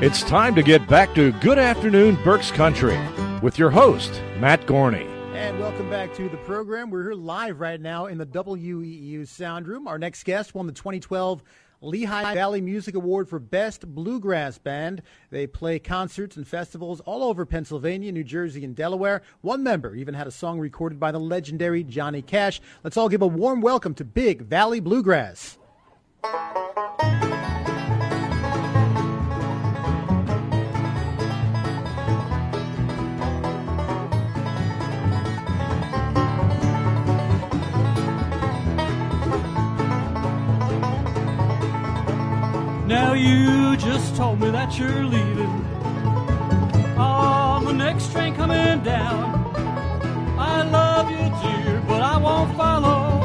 It's time to get back to Good Afternoon Berks Country with your host, Matt Gorney. And welcome back to the program. We're here live right now in the WEEU Sound Room. Our next guest won the 2012 Lehigh Valley Music Award for Best Bluegrass Band. They play concerts and festivals all over Pennsylvania, New Jersey, and Delaware. One member even had a song recorded by the legendary Johnny Cash. Let's all give a warm welcome to Big Valley Bluegrass. Now you just told me that you're leaving on the next train coming down. I love you, dear, but I won't follow.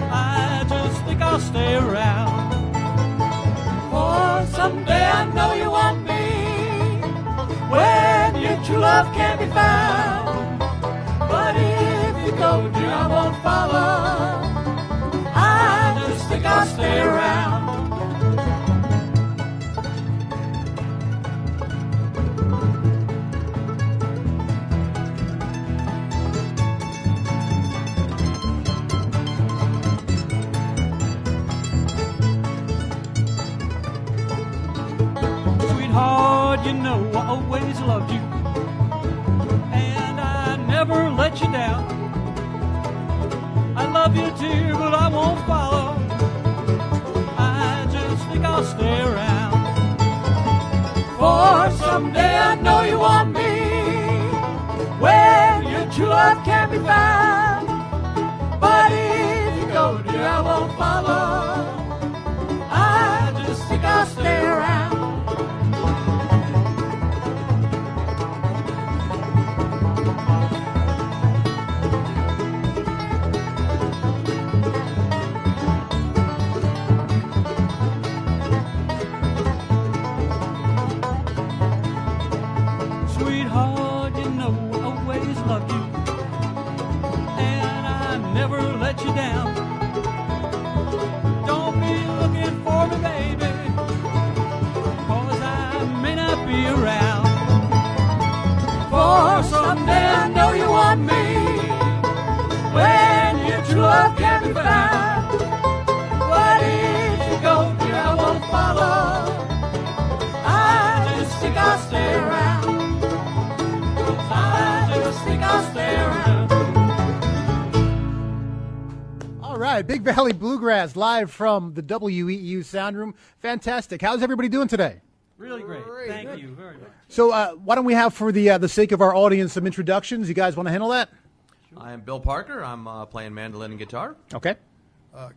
I just think I'll stay around. For someday I know you want me when your true love can't be found. But if you go, dear, I won't follow. I just think I'll stay around. You know I always loved you, and I never let you down. I love you, dear, but I won't follow. I just think I'll stay around. For someday I know you want me when your true love can't be found. But if you go, dear, I won't follow. I just think I'll stay around. You down. Don't be looking for me, baby, 'cause I may not be around. For someday I know you want me when your true love can't be found. But if you go, dear, I won't follow. I just think I'll stay around. I just think I'll stay around. All right, Big Valley Bluegrass live from the WEEU Sound Room. Fantastic. How's everybody doing today? Really great. Thank you very much. So why don't we have, for the sake of our audience, some introductions? You guys want to handle that? Sure. I am Bill Parker. I'm playing mandolin and guitar. Okay.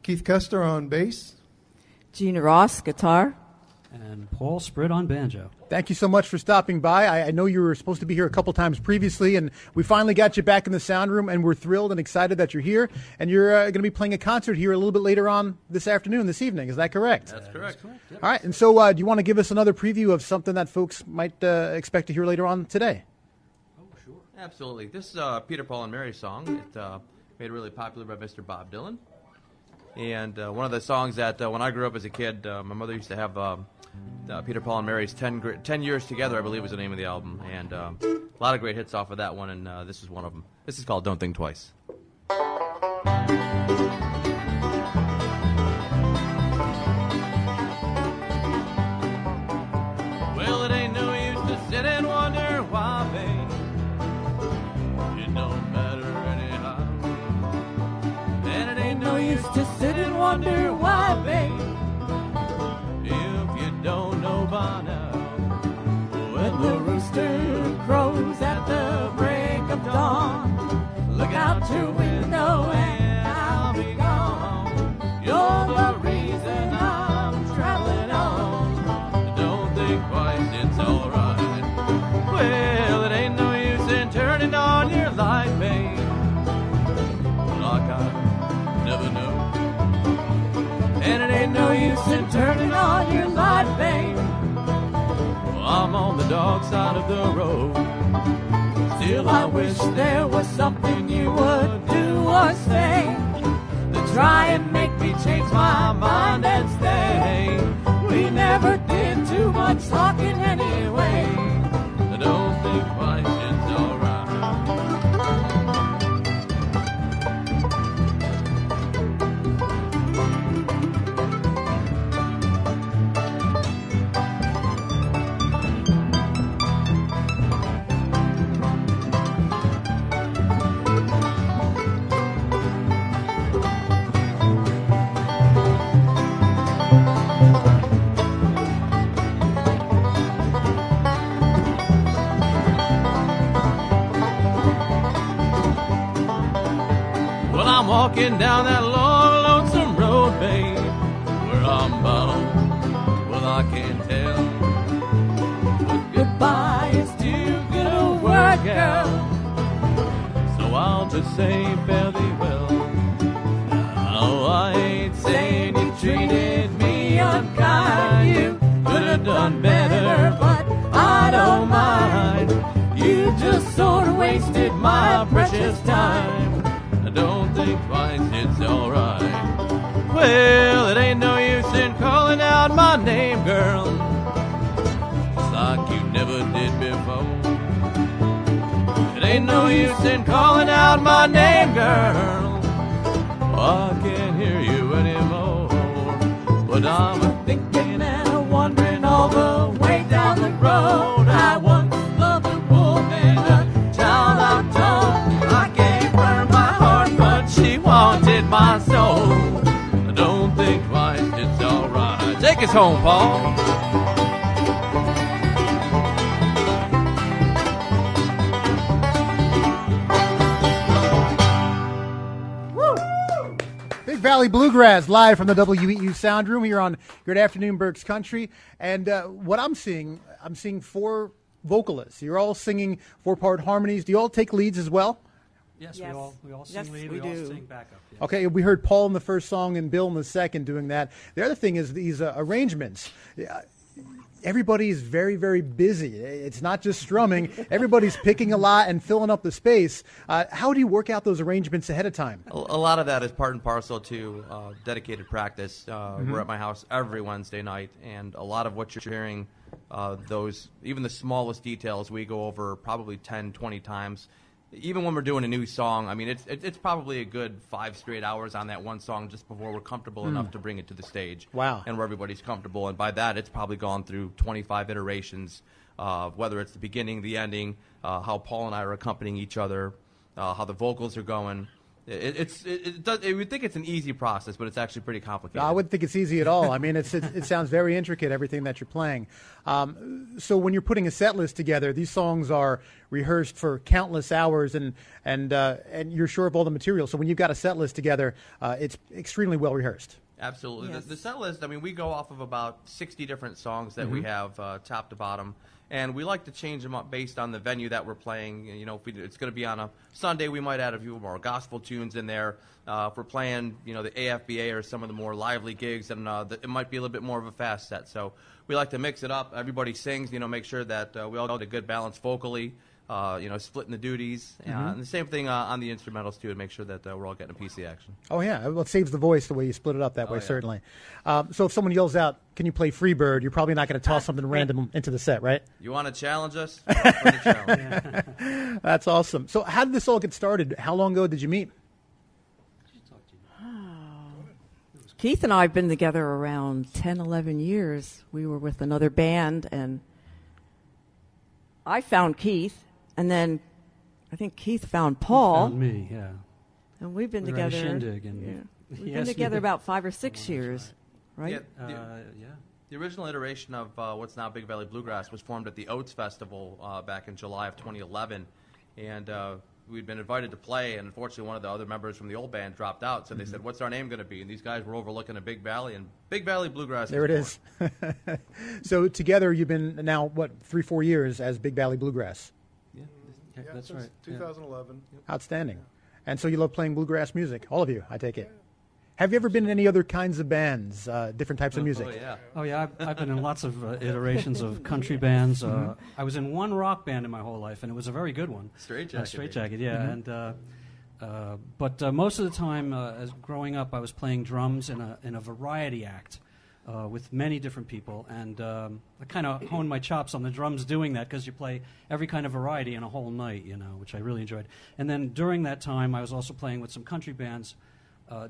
Keith Custer on bass. Gina Ross, guitar. And Paul Spritt on banjo. Thank you so much for stopping by. I know you were supposed to be here a couple times previously, and we finally got you back in the sound room, and we're thrilled and excited that you're here. And you're going to be playing a concert here a little bit later on this evening. Is that correct? That's correct. Yep. All right. And so do you want to give us another preview of something that folks might expect to hear later on today? Oh, sure. Absolutely. This is Peter, Paul, and Mary's song. It made really popular by Mr. Bob Dylan. And one of the songs that when I grew up as a kid, my mother used to have Peter, Paul, and Mary's 10 Years Together, I believe was the name of the album. And a lot of great hits off of that one, and this is one of them. This is called Don't Think Twice. Well, it ain't no use to sit and wonder why, babe. It don't matter anyhow. And it ain't no use to sit and wonder why, babe. If you don't know by now, when the rooster crows at the break of dawn, look out your window and I'll be gone. You're the reason I'm traveling on. Don't think twice, it's alright. Well, it ain't no use in turning on your light, babe. Like I never know. And it ain't no use in turning on your light, babe. Well, I'm on the dark side of the road. Still, I wish there was something you would do or say to try and make me change my mind and stay. We never did too much much talking anyway. I don't think twice, it's alright. Well, I'm walking down that long, lonesome road, babe, where I'm bound. Well, I can't tell, but goodbye is too good a word, girl. So I'll just say fare thee well. Now I ain't saying you treated me unkind. You could have done better, but I don't mind. You just sort of wasted my precious time. I don't think twice, it's alright. Well, it ain't no use in calling out my name, girl, just like you never did before. It ain't no use in calling out my name, girl, I can't hear you anymore. But I'm thinking and a wondering all the way down the road. I once loved a woman, a child I've told. I gave her my heart, but she wanted my soul. I don't think twice, it's alright. Take us home, Paul. Big Valley Bluegrass live from the WEEU Sound Room here on Good Afternoon Berks Country. And what I'm seeing 4 vocalists. You're all singing 4-part harmonies. Do you all take leads as well? Yes, Yes. we all sing Yes, lead, we we all do. sing backup. Yes. Okay, we heard Paul in the first song and Bill in the second doing that. The other thing is these arrangements. Everybody's very, very busy. It's not just strumming. Everybody's picking a lot and filling up the space. How do you work out those arrangements ahead of time? A lot of that is part and parcel to dedicated practice. We're at my house every Wednesday night, and a lot of what you're hearing, even the smallest details, we go over probably 10, 20 times. Even when we're doing a new song, I mean, it's probably a good 5 straight hours on that one song just before we're comfortable enough to bring it to the stage. Wow. And where everybody's comfortable. And by that, it's probably gone through 25 iterations, whether it's the beginning, the ending, how Paul and I are accompanying each other, how the vocals are going. You would think it's an easy process, but it's actually pretty complicated. No, I wouldn't think it's easy at all. I mean, it sounds very intricate, everything that you're playing. So when you're putting a set list together, these songs are rehearsed for countless hours, and you're sure of all the material. So when you've got a set list together, it's extremely well rehearsed. Absolutely. Yes. The set list, I mean, we go off of about 60 different songs that we have top to bottom. And we like to change them up based on the venue that we're playing. You know, if it's going to be on a Sunday, we might add a few more gospel tunes in there. If we're playing, the AFBA or some of the more lively gigs, and it might be a little bit more of a fast set. So we like to mix it up. Everybody sings, make sure that we all get a good balance vocally, splitting the duties. And the same thing on the instrumentals, too, to make sure that we're all getting a piece of the action. Oh, yeah. Well, it saves the voice the way you split it up that way, yeah. certainly. So if someone yells out, "Can you play Freebird?" you're probably not going to toss something random into the set, right? You want to challenge us? We're up for the challenge. That's awesome. So how did this all get started? How long ago did you meet? Keith and I have been together around 10, 11 years. We were with another band, and I found Keith, and then I think Keith found Paul. Found me, yeah. And we've been We were at a together. shindig, and We've he been asked me together to- about 5 or 6 years, right? Yeah, yeah. The original iteration of what's now Big Valley Bluegrass was formed at the Oats Festival back in July of 2011, and we'd been invited to play, and unfortunately one of the other members from the old band dropped out, so they said, "What's our name going to be?" And these guys were overlooking a Big Valley, and Big Valley Bluegrass. There it is. So together you've been now, 3-4 years as Big Valley Bluegrass. Yeah, Yeah, that's since right. 2011. Outstanding. And so you love playing bluegrass music, all of you, I take it. Have you ever been in any other kinds of bands, different types of music? Oh, yeah. Oh, yeah, I've been in lots of iterations of country bands. I was in one rock band in my whole life, and it was a very good one. Straight Jacket. Straight Jacket, yeah. But most of the time, as growing up, I was playing drums in a variety act. with many different people, and I kind of honed my chops on the drums doing that because you play every kind of variety in a whole night, which I really enjoyed. And then during that time, I was also playing with some country bands,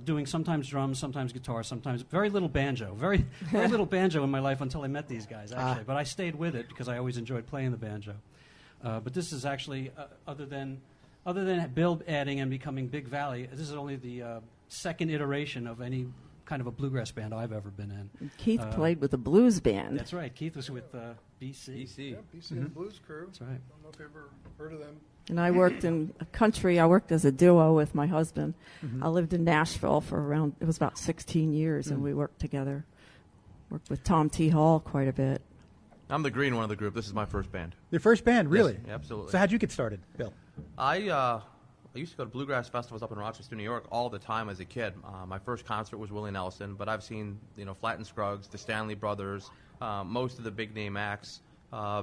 doing sometimes drums, sometimes guitar, sometimes very little banjo. Very little banjo in my life until I met these guys, actually. But I stayed with it because I always enjoyed playing the banjo. But this is actually, other than Bill adding and becoming Big Valley, this is only the second iteration of any kind of a bluegrass band I've ever been in. Keith played with a blues band. That's right. Keith was with BC. Yeah, BC and the Blues Crew. That's right. I don't know if you've ever heard of them. And I worked in country. I worked as a duo with my husband. I lived in Nashville for it was about 16 years, and we worked together. Worked with Tom T. Hall quite a bit. I'm the green one of the group. This is my first band. Your first band, really? Yes, absolutely. So how'd you get started, Bill? I used to go to bluegrass festivals up in Rochester, New York, all the time as a kid. My first concert was Willie Nelson, but I've seen Flatt and Scruggs, the Stanley Brothers, most of the big name acts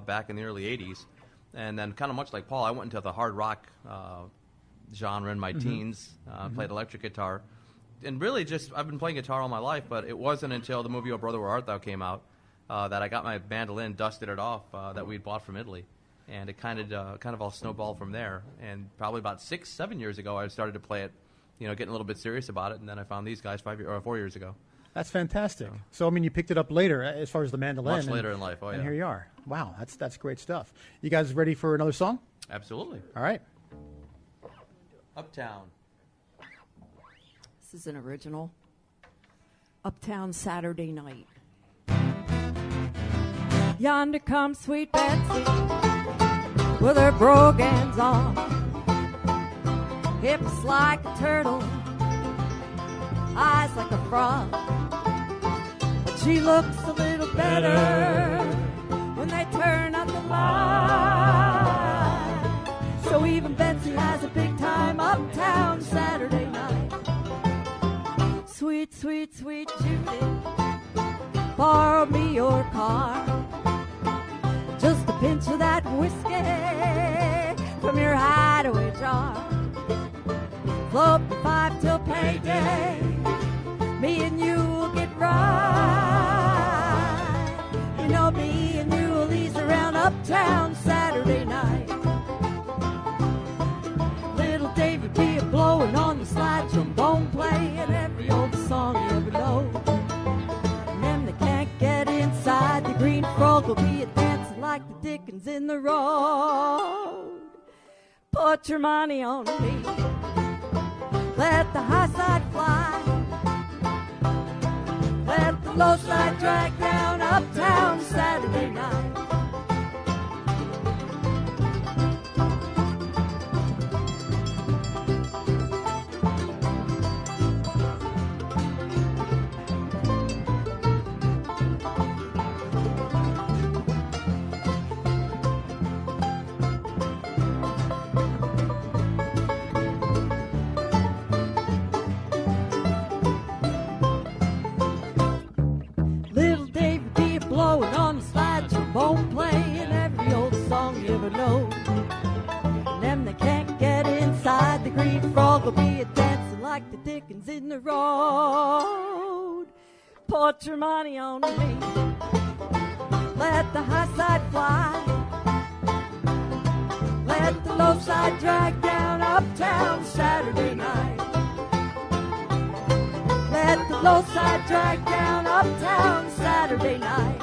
back in the early '80s, and then kind of much like Paul, I went into the hard rock genre in my teens. Played electric guitar, and really I've been playing guitar all my life. But it wasn't until the movie "Oh Brother, Where Art Thou" came out that I got my mandolin, dusted it off that we'd bought from Italy. And it kind of all snowballed from there. And probably about 6-7 years ago, I started to play it, getting a little bit serious about it. And then I found these guys 4 years ago. That's fantastic. So, you picked it up later as far as the mandolin. Much later in life, And here you are. Wow, that's great stuff. You guys ready for another song? Absolutely. All right. Uptown. This is an original. Uptown Saturday Night. Yonder comes sweet Betsy with her brogans on, hips like a turtle, eyes like a frog. But she looks a little better when they turn up the light. So even Betsy has a big time uptown Saturday night. Sweet, sweet, sweet Judy, borrow me your car. Just a pinch of that whiskey from your hideaway jar. Float the 5 till payday. Me and you will get right. Me and you will ease around uptown Saturday night. Little David be a-blowing on the slide trombone, playing every old song you ever know. And them that can't get inside, the green frog will be a-dancing like the Dickens in the road. Put your money on me. Let the high side fly. Let the low side drag down uptown Saturday night. Bone playing every old song you ever know. And them that can't get inside, the green frog will be a-dancing like the Dickens in the road. Put your money on me. Let the high side fly. Let the low side drag down uptown Saturday night. Let the low side drag down uptown Saturday night.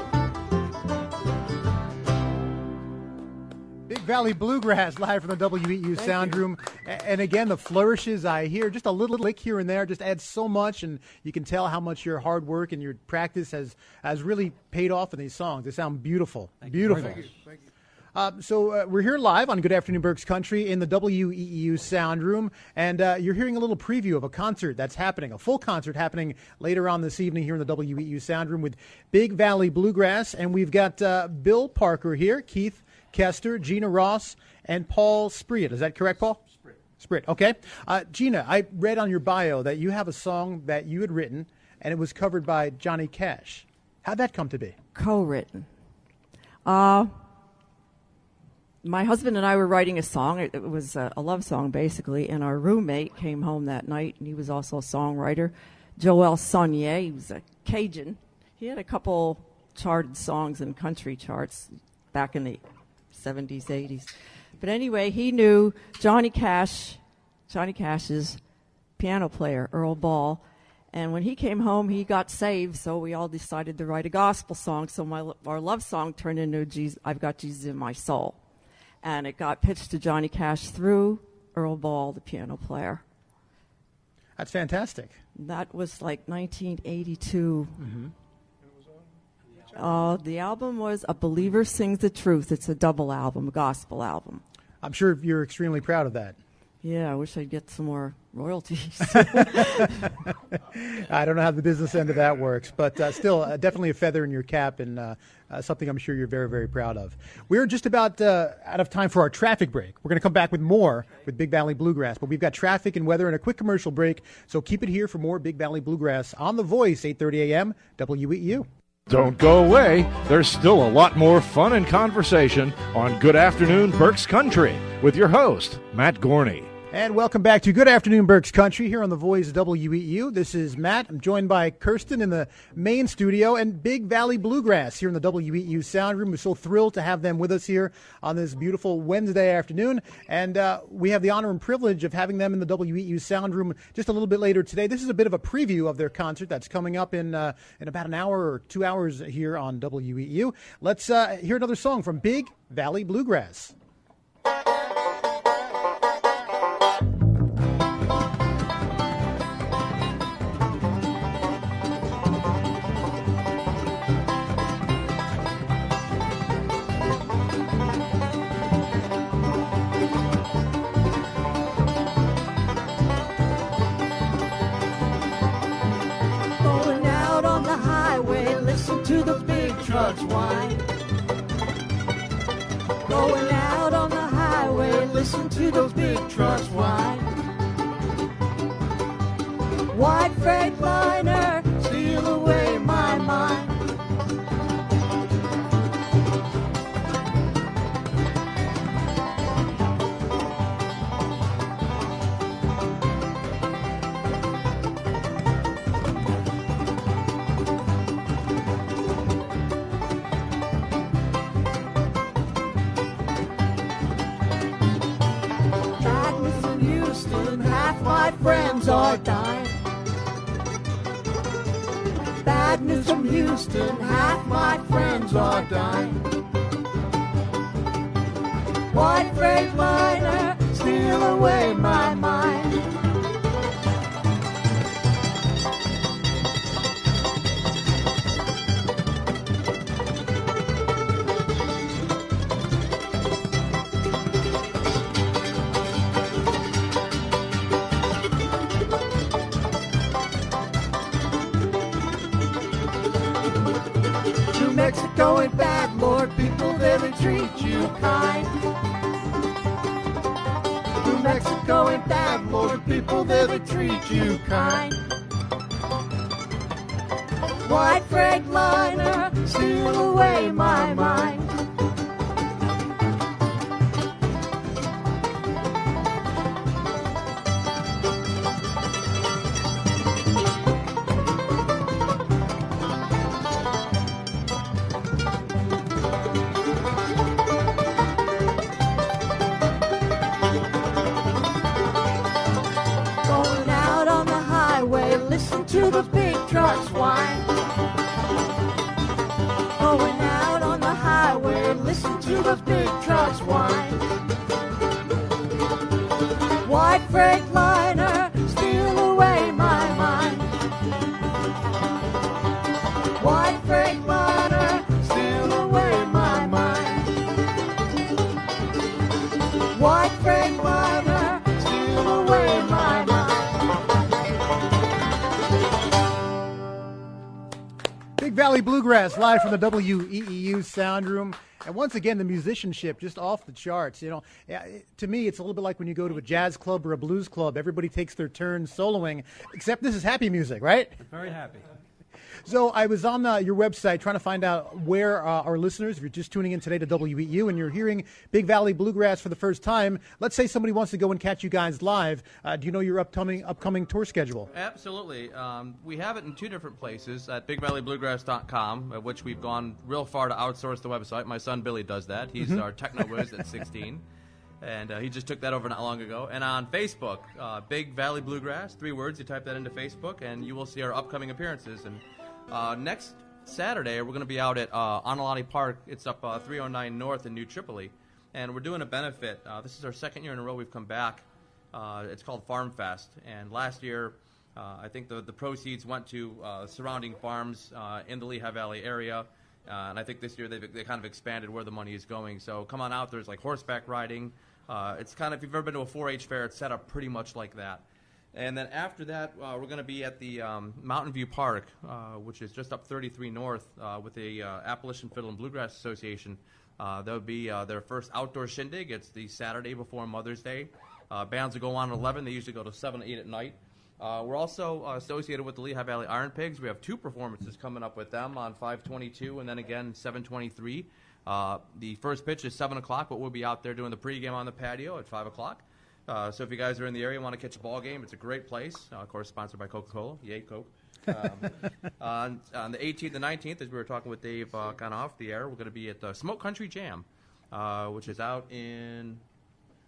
Big Valley Bluegrass live from the WEEU Sound Room. And again, the flourishes I hear, just a little lick here and there, just adds so much, and you can tell how much your hard work and your practice has really paid off in these songs. They sound beautiful. Beautiful. Thank you. So we're here live on Good Afternoon Berks Country in the WEEU Sound Room, and you're hearing a little preview of a concert that's happening, a full concert happening later on this evening here in the WEEU Sound Room with Big Valley Bluegrass, and we've got Bill Parker here, Keith Kester, Gina Ross, and Paul Spriet. Is that correct, Paul? Spriet. Okay. Gina, I read on your bio that you have a song that you had written, and it was covered by Johnny Cash. How'd that come to be? Co-written. My husband and I were writing a song. It was a love song, basically, and our roommate came home that night, and he was also a songwriter, Joel Saunier. He was a Cajun. He had a couple charted songs in country charts back in the 70s, 80s. But anyway, he knew Johnny Cash's piano player, Earl Ball. And when he came home, he got saved, so we all decided to write a gospel song. So our love song turned into I've Got Jesus in My Soul. And it got pitched to Johnny Cash through Earl Ball, the piano player. That's fantastic. That was like 1982. The album was A Believer Sings the Truth. It's a double album, a gospel album. I'm sure you're extremely proud of that. Yeah, I wish I'd get some more royalties. I don't know how the business end of that works, but still, definitely a feather in your cap and something I'm sure you're very, very proud of. We're just about out of time for our traffic break. We're going to come back with more with Big Valley Bluegrass, but we've got traffic and weather and a quick commercial break, so keep it here for more Big Valley Bluegrass on The Voice, 8:30 a.m., WEEU. Don't go away. There's still a lot more fun and conversation on Good Afternoon Berks Country with your host, Matt Gorney. And welcome back to Good Afternoon Berks Country here on The Voice WEEU. This is Matt. I'm joined by Kirsten in the main studio and Big Valley Bluegrass here in the WEEU sound room. We're so thrilled to have them with us here on this beautiful Wednesday afternoon. And we have the honor and privilege of having them in the WEEU sound room just a little bit later today. This is a bit of a preview of their concert that's coming up in about an hour or 2 hours here on WEEU. Let's hear another song from Big Valley Bluegrass. To the big trucks whine. Going out on the highway, listen to those big trucks whine. White Freightliner, steal away my mind. Friends are dying. Bad news from Houston, half my friends are dying. White Freightliner, steal away my mind. Mexico ain't bad, Lord, people there they treat you kind. New Mexico ain't bad, Lord, people there they treat you kind. White Freightliner, steal away my mind. To the big trucks whine. Going out on the highway, listen to the big trucks whine. White Freightliner, steal away my mind. White Freightliner, steal away my mind. White Freightliner, steal away my mind. Big Valley Bluegrass live from the WEEU sound room. And once again, the musicianship just off the charts. You know, to me, it's a little bit like when you go to a jazz club or a blues club. Everybody takes their turn soloing, except this is happy music, right? Very happy. So I was on your website trying to find out where our listeners, if you're just tuning in today to WEEU and you're hearing Big Valley Bluegrass for the first time, let's say somebody wants to go and catch you guys live. Do you know your upcoming tour schedule? Absolutely. We have it in two different places at BigValleyBluegrass.com, at which we've gone real far to outsource the website. My son Billy does that. He's our techno whiz at 16. And he just took that over not long ago. And on Facebook, Big Valley Bluegrass, 3 words. You type that into Facebook, and you will see our upcoming appearances. And next Saturday, we're going to be out at Onalati Park. It's up 309 North in New Tripoli. And we're doing a benefit. This is our second year in a row we've come back. It's called Farm Fest. And last year, I think the proceeds went to surrounding farms in the Lehigh Valley area. And I think this year they kind of expanded where the money is going. So come on out. There's like horseback riding. It's kind of, if you've ever been to a 4-H fair, it's set up pretty much like that. And then after that, we're going to be at the Mountain View Park, which is just up 33 North with the Appalachian Fiddle and Bluegrass Association. That would be their first outdoor shindig. It's the Saturday before Mother's Day. Bands will go on at 11. They usually go to 7, 8 at night. We're also associated with the Lehigh Valley Iron Pigs. We have 2 performances coming up with them on 5/22 and then again 7/23. The first pitch is 7 o'clock, but we'll be out there doing the pregame on the patio at 5 o'clock. So if you guys are in the area and want to catch a ball game, it's a great place. Of course, sponsored by Coca-Cola. Yay, Coke. On the 18th and 19th, as we were talking with Dave kind of off the air, we're going to be at the Smoke Country Jam, which is out in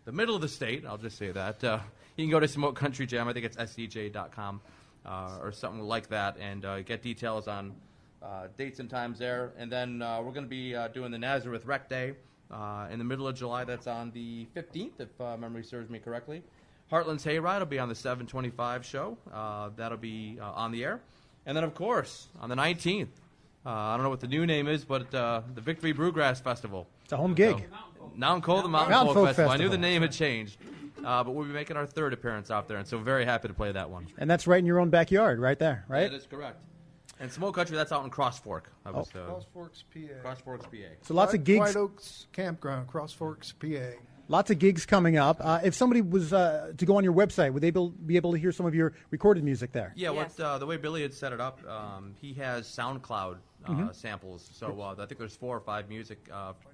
the middle of the state. I'll just say that. You can go to Smoke Country Jam. I think it's scj.com or something like that, and get details on dates and times there. And then we're going to be doing the Nazareth Rec Day in the middle of July. That's on the 15th, if memory serves me correctly. Heartland's Hayride will be on the 7:25 show. That'll be on the air. And then, of course, on the 19th, I don't know what the new name is, but the Victory Brewgrass Festival. It's a home gig. So, Mountain Cold, the Mountain Folk Festival. I knew the name had changed. But we'll be making our 3rd appearance out there, and so very happy to play that one. And that's right in your own backyard, right there, right? That is correct. And Smoke Country, that's out in Cross Fork. Cross Forks, PA. Cross Forks, PA. So lots of gigs. White Oaks Campground, Cross Forks, PA. Lots of gigs coming up. If somebody was to go on your website, would they be able to hear some of your recorded music there? Yeah, Yes. the way Billy had set it up, he has SoundCloud samples. So I think there's 4 or 5 music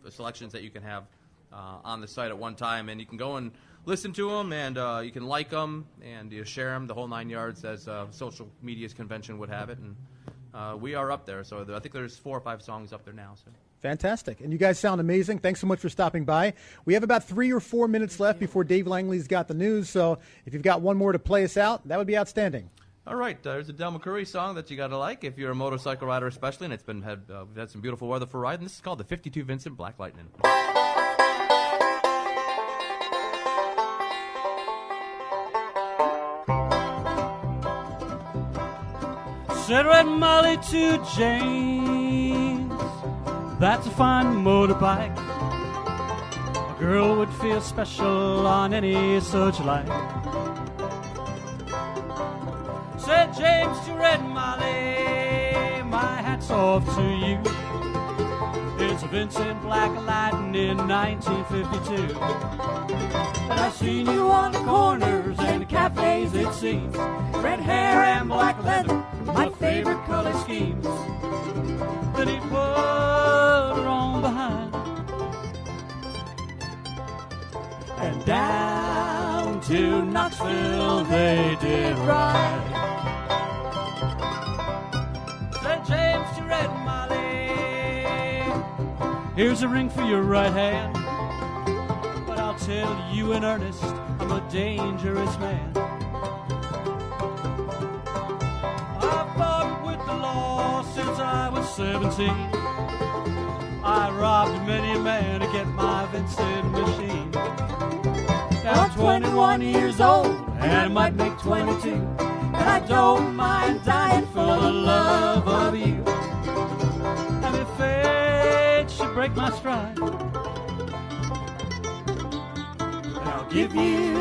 selections that you can have on the site at one time. And you can go and listen to them, and you can like them, and you share them, the whole 9 yards, as social media's convention would have it. And we are up there. So I think there's 4 or 5 songs up there now. So. Fantastic. And you guys sound amazing. Thanks so much for stopping by. We have about 3 or 4 minutes left before Dave Langley's got the news. So if you've got one more to play us out, that would be outstanding. All right. There's a Del McCurry song that you got to like if you're a motorcycle rider especially, and we've had some beautiful weather for riding. This is called the 52 Vincent Black Lightning. Said Red Molly to James, that's a fine motorbike. A girl would feel special on any such light. Said James to Red Molly, my hat's off to you. It's a Vincent Black Lightning 1952. And I've seen you on the corners and the cafes, it seems. Red hair and black leather, my favorite color schemes. Then he put her on behind and down to Knoxville they did ride. Said James to Red Molly, here's a ring for your right hand, but I'll tell you in earnest, I'm a dangerous man. I've fought with the law since I was 17. I robbed many a man to get my Vincent machine. Now I'm 21 years old, and I might make 22, and I don't mind dying for the love of you. And if fate should break my stride, I'll give you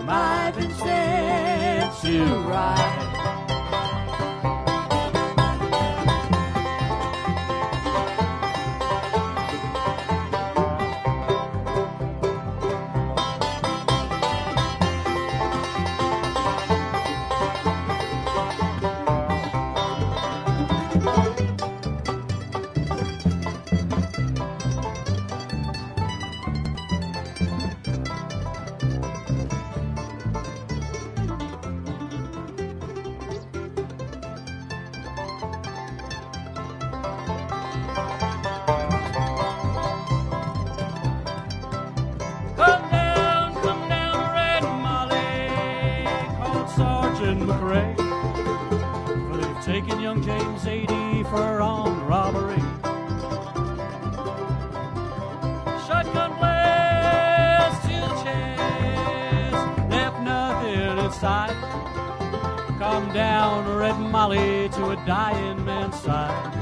my Vincent to ride. down Red Molly to a dying man's side.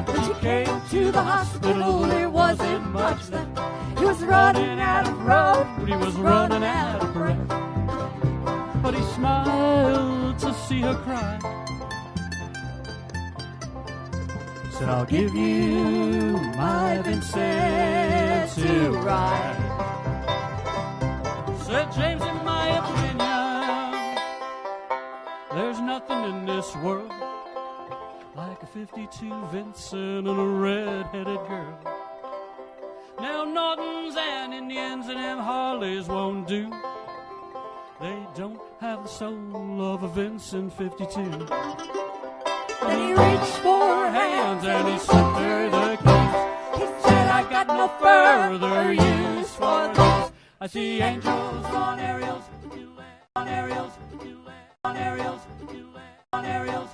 When she came to the hospital, there wasn't much left. He was running out of road, He was running out of breath, but he smiled to see her cry. Said, I'll give you my Vincent to ride. Said James, in my opinion, there's nothing in this world like a 52 Vincent and a red-headed girl. Now Nortons and Indians and them Harleys won't do. They don't have the soul of a Vincent 52. And he reached for her hands and he slipped her the keys. He said, I got no further use for this. I see angels on every